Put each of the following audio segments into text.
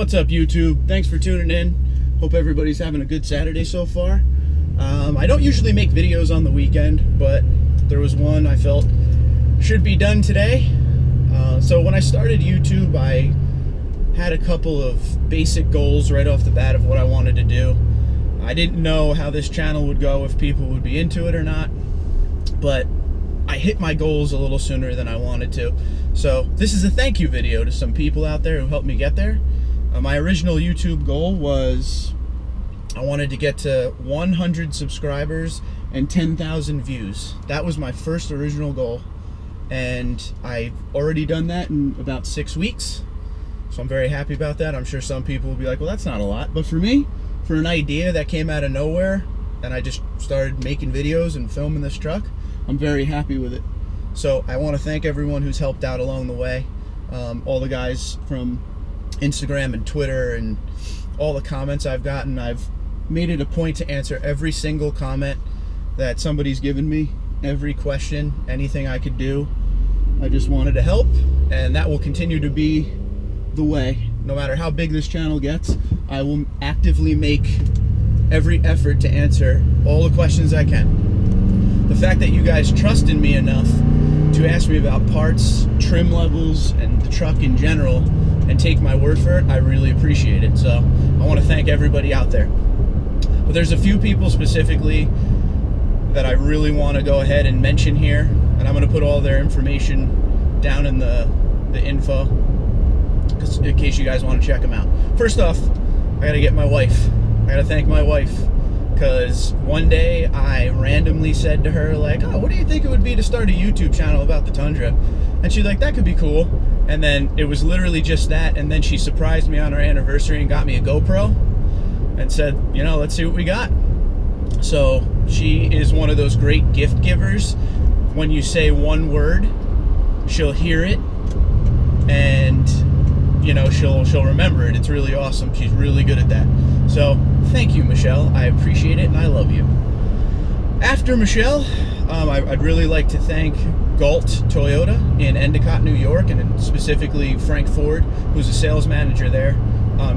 What's up, YouTube? Thanks for tuning in. Hope everybody's having a good Saturday so far. I don't usually make videos on the weekend, but there was one I felt should be done today. So when I started YouTube, I had a couple of basic goals right off the bat of what I wanted to do. I didn't know how this channel would go, if people would be into it or not, but I hit my goals a little sooner than I wanted to. So this is a thank you video to some people out there who helped me get there. My original YouTube goal was I wanted to get to 100 subscribers and 10,000 views. That was my first original goal, and I've already done that in about 6 weeks. So I'm very happy about that. I'm sure some people will be like, well, that's not a lot. But for me, for an idea that came out of nowhere, and I just started making videos and filming this truck, I'm very happy with it. So I want to thank everyone who's helped out along the way. All the guys from Instagram and Twitter and all the comments I've gotten. I've made it a point to answer every single comment that somebody's given me, every question, anything I could do. I just wanted to help, and that will continue to be the way. No matter how big this channel gets, I will actively make every effort to answer all the questions I can. The fact that you guys trust in me enough to ask me about parts, trim levels, and the truck in general, and take my word for it, I really appreciate it. So I want to thank everybody out there. But there's a few people specifically that I really want to go ahead and mention here, and I'm going to put all their information down in the info, in case you guys want to check them out. First off, I got to get my wife. I got to thank my wife, because one day I randomly said to her, like, oh, what do you think it would be to start a YouTube channel about the Tundra? And she's like, that could be cool. And then it was literally just that, and then she surprised me on our anniversary and got me a GoPro and said, you know, let's see what we got. So she is one of those great gift givers. When you say one word, she'll hear it, and you know, she'll remember it. It's really awesome. She's really good at that. So thank you, Michelle. I appreciate it, and I love you. After Michelle, I'd really like to thank Galt Toyota in Endicott, New York, and specifically Frank Ford, who's a sales manager there.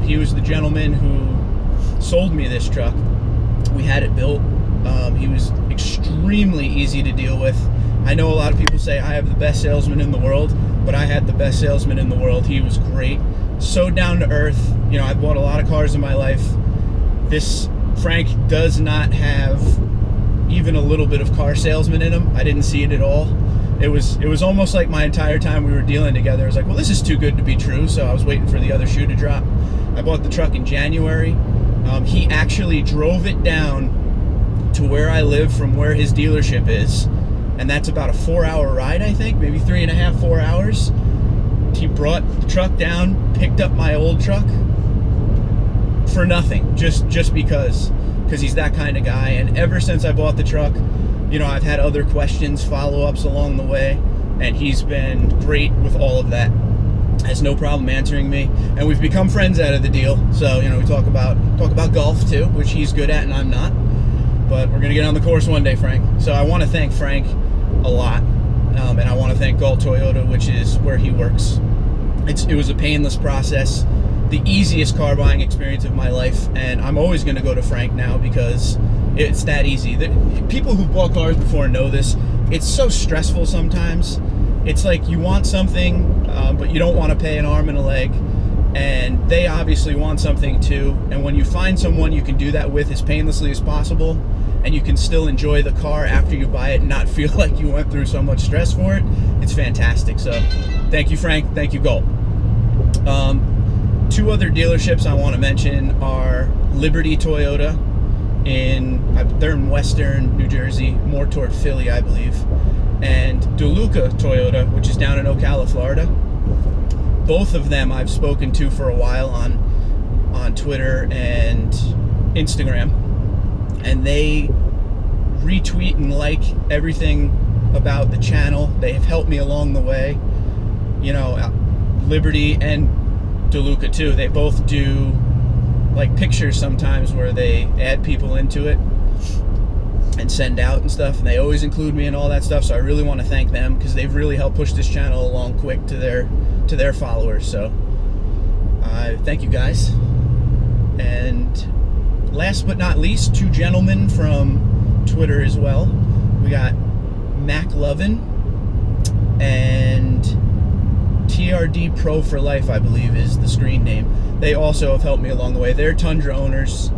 He was the gentleman who sold me this truck. We had it built. He was extremely easy to deal with. I know a lot of people say I have the best salesman in the world, but I had the best salesman in the world. He was great, so down to earth. You know, I bought a lot of cars in my life. This Frank does not have even a little bit of car salesman in him. I didn't see it at all. It was almost like my entire time we were dealing together, I was like, well, this is too good to be true. So I was waiting for the other shoe to drop. I bought the truck in January. He actually drove it down to where I live from where his dealership is, and that's about a 4-hour ride, I think, maybe 3.5, 4 hours. He brought the truck down, picked up my old truck for nothing, just because he's that kind of guy. And ever since I bought the truck, you know, I've had other questions, follow-ups along the way, and he's been great with all of that. Has no problem answering me, and we've become friends out of the deal. So, you know, we talk about golf too, which he's good at and I'm not. But we're gonna get on the course one day, Frank. So I want to thank Frank a lot, and I want to thank Galt Toyota, which is where he works. It was a painless process, the easiest car buying experience of my life, and I'm always going to go to Frank now because it's that easy. People who bought cars before know this. It's so stressful sometimes. It's like you want something, but you don't want to pay an arm and a leg, and they obviously want something too. And when you find someone you can do that with as painlessly as possible, and you can still enjoy the car after you buy it and not feel like you went through so much stress for it, it's fantastic. So thank you, Frank. Thank you, Galt. Two other dealerships I want to mention are Liberty Toyota. They're in Western New Jersey, more toward Philly, I believe. And DeLuca Toyota, which is down in Ocala, Florida. Both of them I've spoken to for a while on Twitter and Instagram. And they retweet and like everything about the channel. They have helped me along the way. You know, Liberty and DeLuca too, they both do like pictures sometimes where they add people into it and send out and stuff, and they always include me in all that stuff. So I really want to thank them because they've really helped push this channel along quick to their followers. So Thank you guys. And last but not least, two gentlemen from Twitter as well. We got Mngr and TRD Pro for Life, I believe is the screen name. They also have helped me along the way. They're Tundra owners,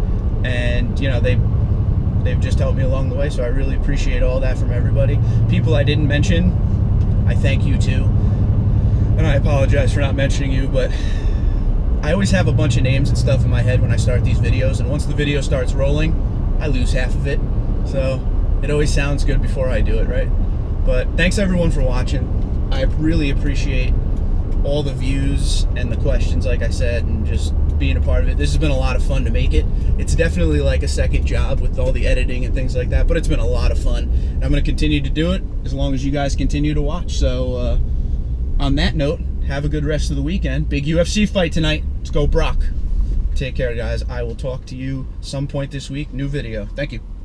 and you know, they've just helped me along the way, so I really appreciate all that from everybody. People I didn't mention, I thank you too, and I apologize for not mentioning you, but I always have a bunch of names and stuff in my head when I start these videos, and once the video starts rolling, I lose half of it, so it always sounds good before I do it, right? But thanks everyone for watching. I really appreciate all the views and the questions, like I said, and just being a part of it. This has been a lot of fun to make it. It's definitely like a second job with all the editing and things like that, but it's been a lot of fun. And I'm going to continue to do it as long as you guys continue to watch. So on that note, have a good rest of the weekend. Big UFC fight tonight. Let's go Brock. Take care, guys. I will talk to you some point this week. New video. Thank you.